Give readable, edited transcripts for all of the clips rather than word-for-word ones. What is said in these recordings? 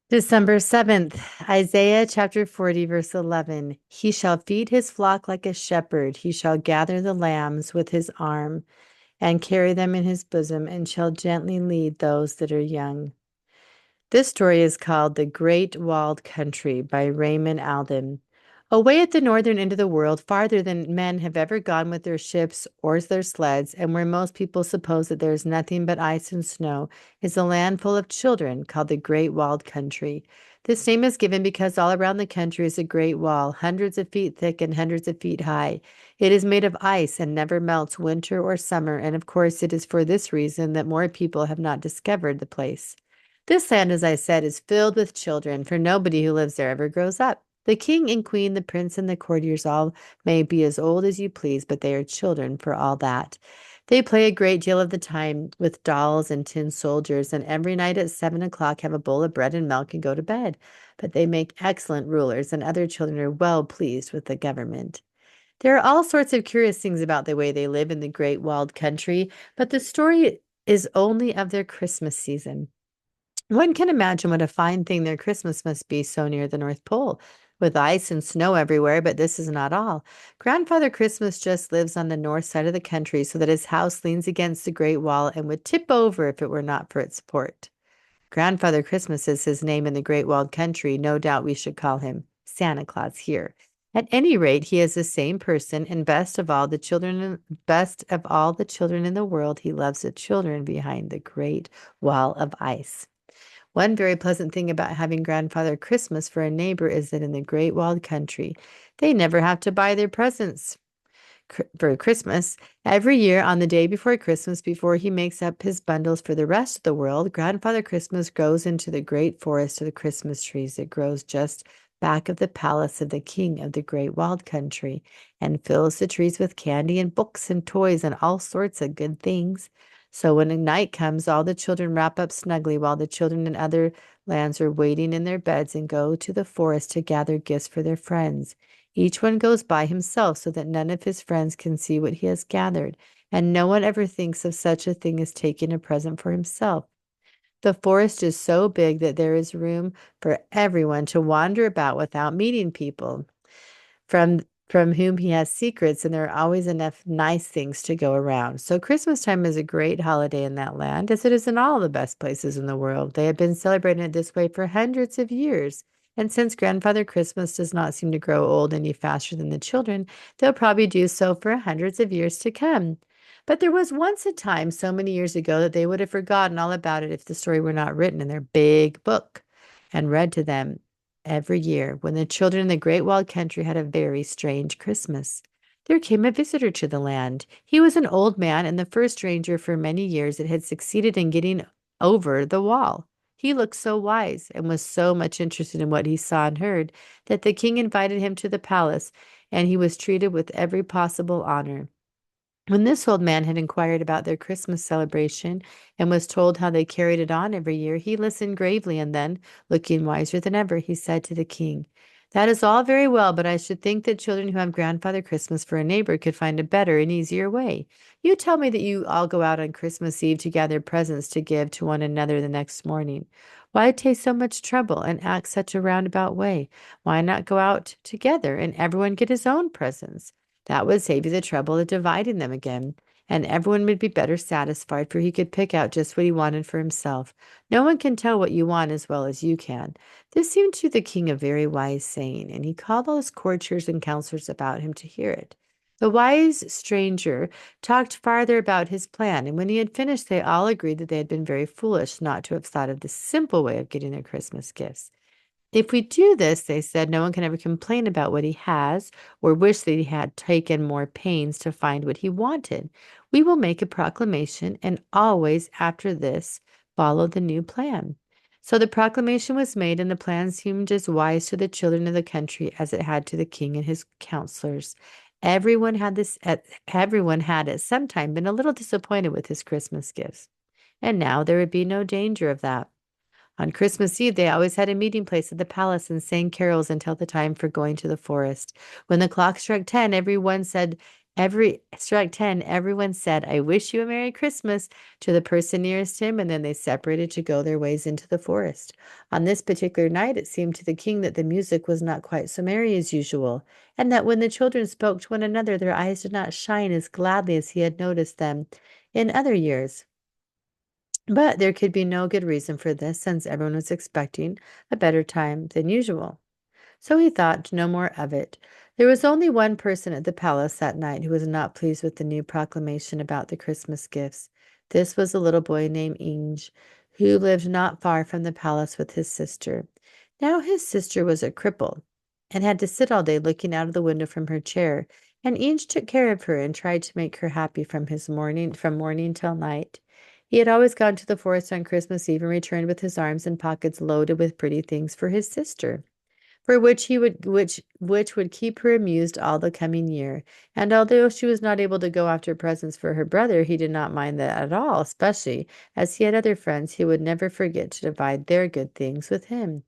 December 7th, Isaiah chapter 40, verse 11. He shall feed his flock like a shepherd. He shall gather the lambs with his arm and carry them in his bosom, and shall gently lead those that are young. This story is called The Great Walled Country by Raymond Alden. Away at the northern end of the world, farther than men have ever gone with their ships or their sleds, and where most people suppose that there is nothing but ice and snow, is a land full of children called the Great Walled Country. This name is given because all around the country is a great wall, hundreds of feet thick and hundreds of feet high. It is made of ice and never melts winter or summer, and of course it is for this reason that more people have not discovered the place. This land, as I said, is filled with children, for nobody who lives there ever grows up. The king and queen, the prince and the courtiers all may be as old as you please, but they are children for all that. They play a great deal of the time with dolls and tin soldiers, and every night at 7 o'clock have a bowl of bread and milk and go to bed. But they make excellent rulers, and other children are well pleased with the government. There are all sorts of curious things about the way they live in the great walled country, but the story is only of their Christmas season. One can imagine what a fine thing their Christmas must be so near the North Pole, with ice and snow everywhere, but this is not all. Grandfather Christmas just lives on the north side of the country so that his house leans against the Great Wall and would tip over if it were not for its support. Grandfather Christmas is his name in the Great Walled Country. No doubt we should call him Santa Claus here. At any rate, he is the same person, and best of all the children in the world, he loves the children behind the great wall of ice. One very pleasant thing about having Grandfather Christmas for a neighbor is that in the Great Walled Country, they never have to buy their presents for Christmas. Every year on the day before Christmas, before he makes up his bundles for the rest of the world, Grandfather Christmas goes into the great forest of the Christmas trees that grows just back of the palace of the king of the Great Walled Country and fills the trees with candy and books and toys and all sorts of good things. So when the night comes, all the children wrap up snugly while the children in other lands are waiting in their beds and go to the forest to gather gifts for their friends. Each one goes by himself so that none of his friends can see what he has gathered, and no one ever thinks of such a thing as taking a present for himself. The forest is so big that there is room for everyone to wander about without meeting people from from whom he has secrets, and there are always enough nice things to go around. So Christmas time is a great holiday in that land, as it is in all the best places in the world. They have been celebrating it this way for hundreds of years. And since Grandfather Christmas does not seem to grow old any faster than the children, they'll probably do so for hundreds of years to come. But there was once a time so many years ago that they would have forgotten all about it if the story were not written in their big book and read to them every year when the children in the Great Walled Country had a very strange Christmas. There came a visitor to the land. He was an old man and the first stranger for many years that had succeeded in getting over the wall. He looked so wise and was so much interested in what he saw and heard that the king invited him to the palace, and he was treated with every possible honor. When this old man had inquired about their Christmas celebration and was told how they carried it on every year, he listened gravely, and then, looking wiser than ever, he said to the king, "That is all very well, but I should think that children who have Grandfather Christmas for a neighbor could find a better and easier way. You tell me that you all go out on Christmas Eve to gather presents to give to one another the next morning. Why take so much trouble and act such a roundabout way? Why not go out together and everyone get his own presents? That would save you the trouble of dividing them again, and everyone would be better satisfied, for he could pick out just what he wanted for himself. No one can tell what you want as well as you can." This seemed to the king a very wise saying, and he called all his courtiers and counselors about him to hear it. The wise stranger talked farther about his plan, and when he had finished, they all agreed that they had been very foolish not to have thought of the simple way of getting their Christmas gifts. If we do this, they said, no one can ever complain about what he has or wish that he had taken more pains to find what he wanted. We will make a proclamation and always after this follow the new plan. So the proclamation was made, and the plan seemed as wise to the children of the country as it had to the king and his counselors. Everyone had at some time been a little disappointed with his Christmas gifts, and now there would be no danger of that. On Christmas Eve, they always had a meeting place at the palace and sang carols until the time for going to the forest. When the clock struck 10, everyone said Struck 10, everyone said, I wish you a Merry Christmas to the person nearest him, and then they separated to go their ways into the forest. On this particular night, it seemed to the king that the music was not quite so merry as usual, and that when the children spoke to one another, their eyes did not shine as gladly as he had noticed them in other years. But there could be no good reason for this, since everyone was expecting a better time than usual. So he thought no more of it. There was only one person at the palace that night who was not pleased with the new proclamation about the Christmas gifts. This was a little boy named Inge, who lived not far from the palace with his sister. Now his sister was a cripple and had to sit all day looking out of the window from her chair, and Inge took care of her and tried to make her happy from morning till night. He had always gone to the forest on Christmas Eve and returned with his arms and pockets loaded with pretty things for his sister, for which would keep her amused all the coming year. And although she was not able to go after presents for her brother, he did not mind that at all, especially as he had other friends he would never forget to divide their good things with him.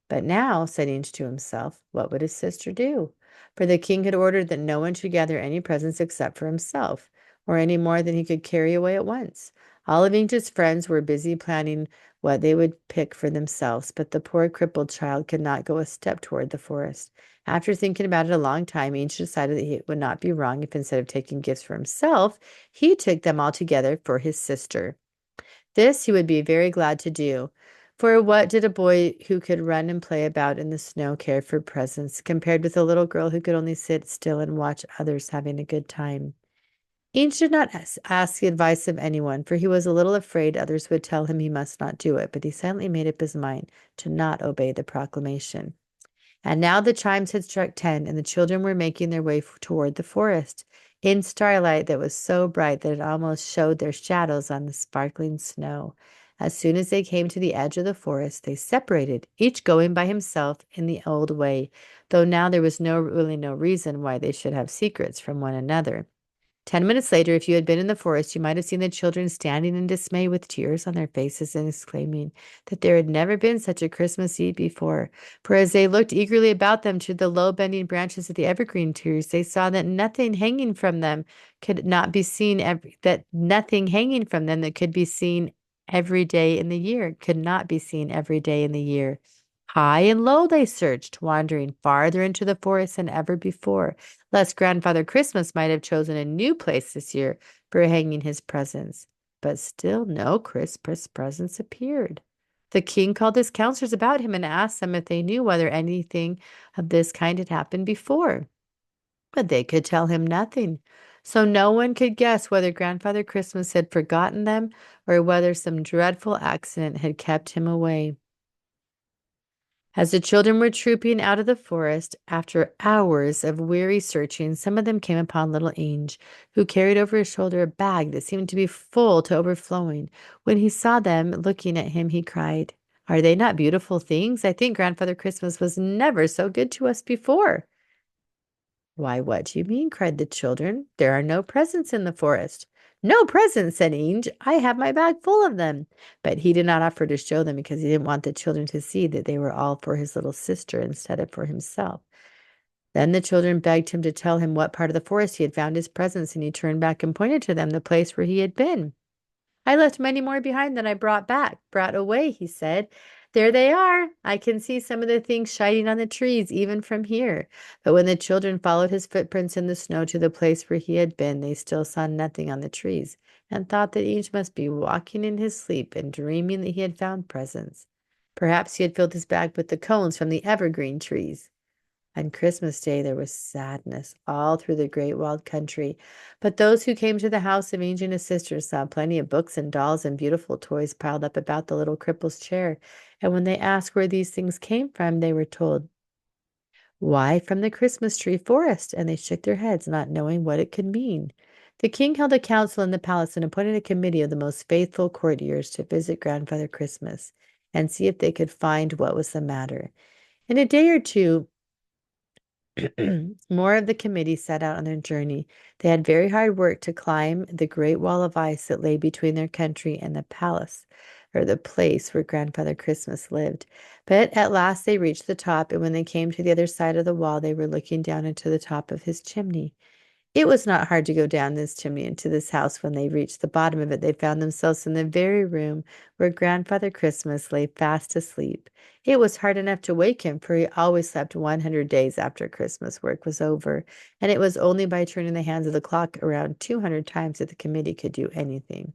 But now, said Inge to himself, what would his sister do? For the king had ordered that no one should gather any presents except for himself, or any more than he could carry away at once. All of Inge's friends were busy planning what they would pick for themselves, but the poor crippled child could not go a step toward the forest. After thinking about it a long time, Inge decided that it would not be wrong if instead of taking gifts for himself, he took them all together for his sister. This he would be very glad to do. For what did a boy who could run and play about in the snow care for presents, compared with a little girl who could only sit still and watch others having a good time? Each did not ask the advice of anyone, for he was a little afraid others would tell him he must not do it, but he silently made up his mind to not obey the proclamation. And now the chimes had struck 10, and the children were making their way toward the forest, in starlight that was so bright that it almost showed their shadows on the sparkling snow. As soon as they came to the edge of the forest, they separated, each going by himself in the old way, though now there was really no reason why they should have secrets from one another. 10 minutes later, if you had been in the forest, you might have seen the children standing in dismay with tears on their faces and exclaiming that there had never been such a Christmas Eve before. For as they looked eagerly about them to the low bending branches of the evergreen trees, they saw that nothing hanging from them could not be seen that nothing hanging from them that could be seen every day in the year could not be seen every day in the year. High and low they searched, wandering farther into the forest than ever before, lest Grandfather Christmas might have chosen a new place this year for hanging his presents. But still no Christmas presents appeared. The king called his counselors about him and asked them if they knew whether anything of this kind had happened before. But they could tell him nothing. So no one could guess whether Grandfather Christmas had forgotten them or whether some dreadful accident had kept him away. As the children were trooping out of the forest, after hours of weary searching, some of them came upon little Inge, who carried over his shoulder a bag that seemed to be full to overflowing. When he saw them looking at him, he cried, Are they not beautiful things? I think Grandfather Christmas was never so good to us before. Why, what do you mean? Cried the children. There are no presents in the forest. No presents, said Inge. I have my bag full of them. But he did not offer to show them because he didn't want the children to see that they were all for his little sister instead of for himself. Then the children begged him to tell him what part of the forest he had found his presents, and he turned back and pointed to them the place where he had been. I left many more behind than I brought away, he said. There they are. I can see some of the things shining on the trees, even from here. But when the children followed his footprints in the snow to the place where he had been, they still saw nothing on the trees, and thought that each must be walking in his sleep and dreaming that he had found presents. Perhaps he had filled his bag with the cones from the evergreen trees. On Christmas Day there was sadness all through the great wild country, but those who came to the house of Inge and his sisters saw plenty of books and dolls and beautiful toys piled up about the little cripple's chair, and when they asked where these things came from, they were told, Why, from the Christmas tree forest, and they shook their heads, not knowing what it could mean. The king held a council in the palace and appointed a committee of the most faithful courtiers to visit Grandfather Christmas and see if they could find what was the matter. In a day or two, more of the committee set out on their journey. They had very hard work to climb the great wall of ice that lay between their country and the palace, or the place where Grandfather Christmas lived. But at last they reached the top, and when they came to the other side of the wall, they were looking down into the top of his chimney. It was not hard to go down this chimney into this house. When they reached the bottom of it, they found themselves in the very room where Grandfather Christmas lay fast asleep. It was hard enough to wake him, for he always slept 100 days after Christmas work was over, and it was only by turning the hands of the clock around 200 times that the committee could do anything.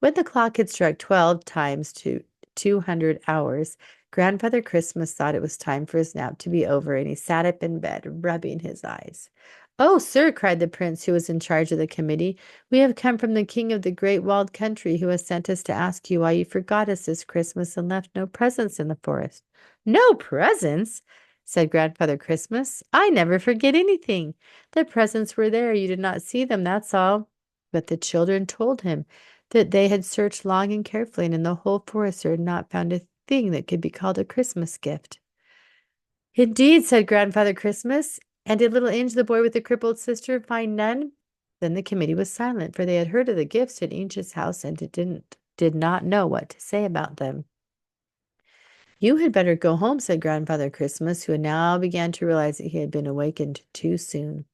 When the clock had struck 12 times to 200 hours, Grandfather Christmas thought it was time for his nap to be over, and he sat up in bed, rubbing his eyes. "Oh, sir," cried the prince who was in charge of the committee, "we have come from the king of the great walled country, who has sent us to ask you why you forgot us this Christmas and left no presents in the forest." "No presents?" said Grandfather Christmas. "I never forget anything. The presents were there. You did not see them, that's all." But the children told him that they had searched long and carefully, and in the whole forest there had not found a thing that could be called a Christmas gift. "Indeed," said Grandfather Christmas. "And did little Inge, the boy with the crippled sister, find none?" Then the committee was silent, for they had heard of the gifts at Inge's house and did not know what to say about them. "You had better go home," said Grandfather Christmas, who now began to realize that he had been awakened too soon.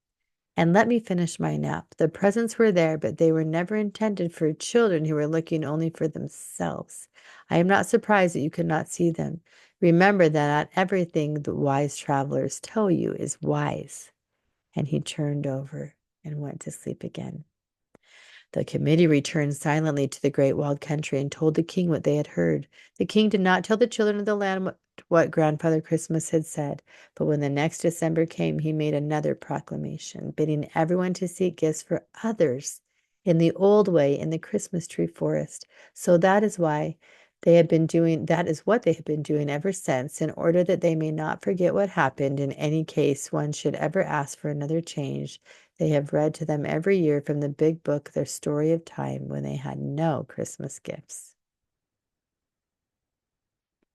"And let me finish my nap. The presents were there, but they were never intended for children who were looking only for themselves. I am not surprised that you could not see them. Remember that not everything the wise travelers tell you is wise." And he turned over and went to sleep again. The committee returned silently to the great walled country and told the king what they had heard. The king did not tell the children of the land what Grandfather Christmas had said, but when the next December came, he made another proclamation, bidding everyone to seek gifts for others in the old way in the Christmas tree forest. So that is what they have been doing ever since, in order that they may not forget what happened in any case one should ever ask for another change. They have read to them every year from the big book their story of time when they had no Christmas gifts.